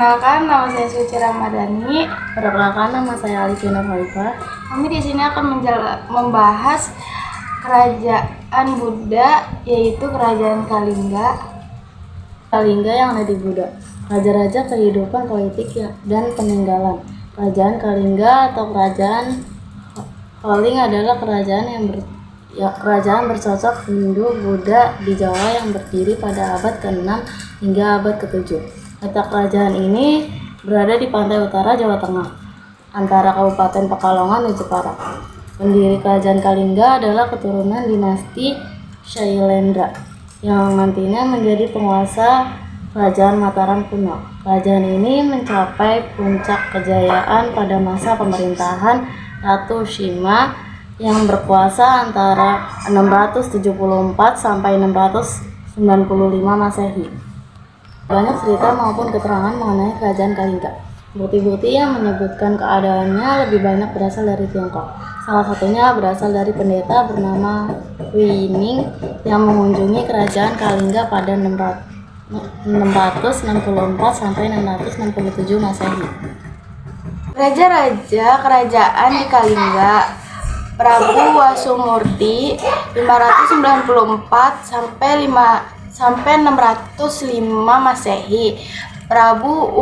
Perkenalkan, nama saya Suci Ramadhani. Perkenalkan, nama saya Alifina Khalifah. Kami di sini akan membahas kerajaan Buddha, yaitu Kerajaan Kalingga. Kalingga yang ada di Buddha, raja-raja kehidupan politik dan peninggalan. Kerajaan Kalingga atau Kerajaan Kaling adalah kerajaan bersosok Hindu Buddha di Jawa yang berdiri pada abad ke-6 hingga abad ke-7. Letak kerajaan ini berada di pantai utara Jawa Tengah, antara Kabupaten Pekalongan dan Jepara. Pendiri Kerajaan Kalingga adalah keturunan dinasti Shailendra, yang nantinya menjadi penguasa Kerajaan Mataram kuno. Kerajaan ini mencapai puncak kejayaan pada masa pemerintahan Ratu Shima yang berkuasa antara 674 sampai 695 Masehi. Banyak cerita maupun keterangan mengenai Kerajaan Kalingga. Bukti-bukti yang menyebutkan keadaannya lebih banyak berasal dari Tiongkok. Salah satunya berasal dari pendeta bernama Hui-ning yang mengunjungi Kerajaan Kalingga pada 664 sampai 667 Masehi. Raja-raja kerajaan di Kalingga: Prabu Wasumurti 594 sampai 605 Masehi, Prabu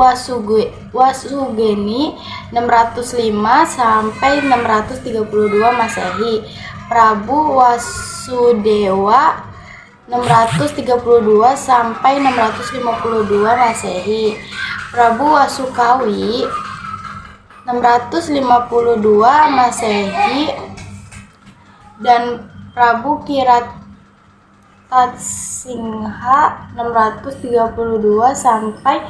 Wasugeni 605 sampai 632 Masehi, Prabu Wasudewa 632 sampai 652 Masehi, Prabu Wasukawi 652 Masehi, dan Prabu Kiratasingha 632 sampai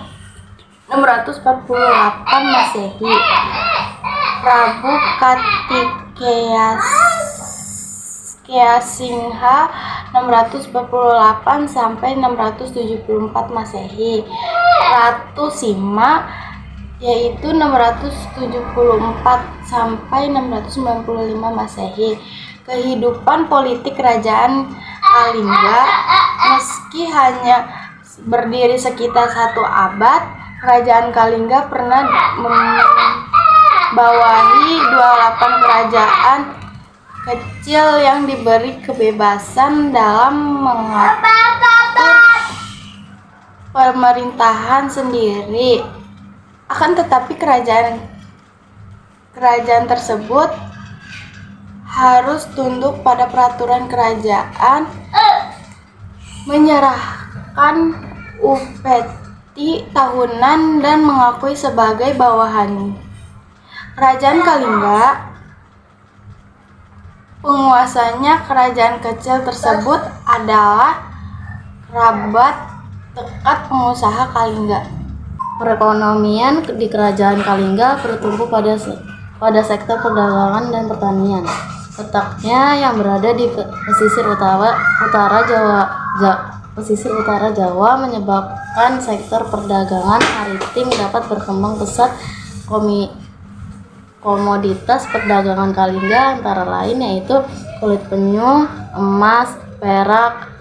648 Masehi, Prabu Katikeyasingha 648 sampai 674 Masehi, Ratu Sima yaitu 674 sampai 695 Masehi. Kehidupan politik Kerajaan Kalingga: meski hanya berdiri sekitar 1 abad, Kerajaan Kalingga pernah membawahi 28 kerajaan kecil yang diberi kebebasan dalam mengatur pemerintahan sendiri. Akan tetapi kerajaan tersebut harus tunduk pada peraturan kerajaan, menyerahkan upeti tahunan, dan mengakui sebagai bawahan. Kerajaan Kalingga, penguasanya kerajaan kecil tersebut adalah kerabat dekat pengusaha Kalingga. Perekonomian di Kerajaan Kalingga bertumpu pada sektor perdagangan dan pertanian. Letaknya yang berada di pesisir utara Jawa menyebabkan sektor perdagangan maritim dapat berkembang pesat. Komoditas perdagangan Kalingga antara lain yaitu kulit penyu, emas, perak,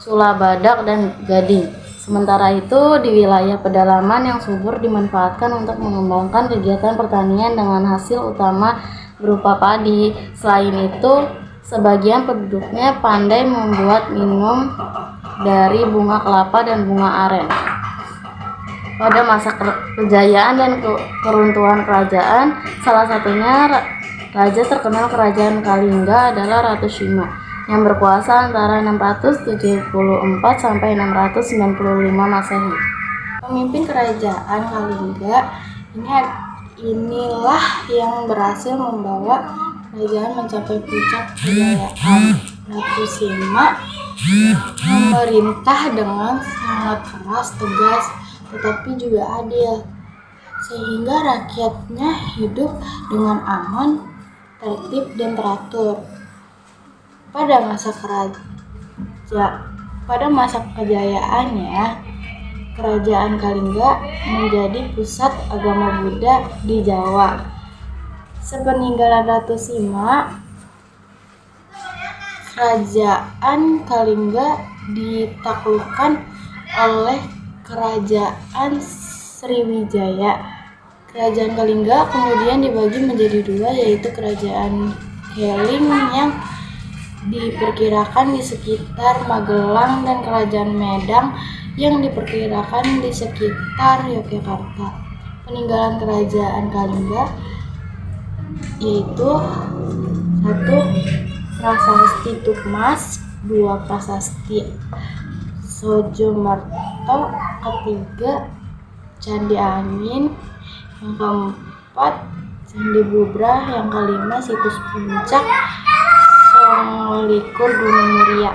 sula badak, dan gading. Sementara itu, di wilayah pedalaman yang subur dimanfaatkan untuk mengembangkan kegiatan pertanian dengan hasil utama berupa padi. Selain itu, sebagian penduduknya pandai membuat minum dari bunga kelapa dan bunga aren. Pada masa kejayaan dan keruntuhan kerajaan, salah satunya raja terkenal Kerajaan Kalingga adalah Ratu Shima yang berkuasa antara 674 sampai 695 Masehi. Pemimpin Kerajaan Kalingga inilah yang berhasil membawa kerajaan mencapai puncak kejayaan. Ratu Sima memerintah dengan sangat keras, tegas, tetapi juga adil, sehingga rakyatnya hidup dengan aman, tertib, dan teratur. Pada masa kejayaannya, Kerajaan Kalingga menjadi pusat agama Buddha di Jawa. Sepeninggalan Ratu Sima, Kerajaan Kalingga ditaklukkan oleh Kerajaan Sriwijaya. Kerajaan Kalingga kemudian dibagi menjadi dua, yaitu Kerajaan Keling yang diperkirakan di sekitar Magelang dan Kerajaan Medang yang diperkirakan di sekitar Yogyakarta. Peninggalan Kerajaan Kalingga yaitu 1. Prasasti Tukmas, 2. Prasasti Sojomarto, 3. Candi Angin, yang keempat Candi Bubrah, yang kelima situs puncak Songo Gunung Muria.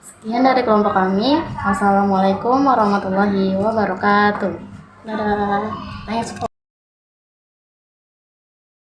Sekian dari kelompok kami. Wassalamualaikum warahmatullahi wabarakatuh. Dadah. Thanks for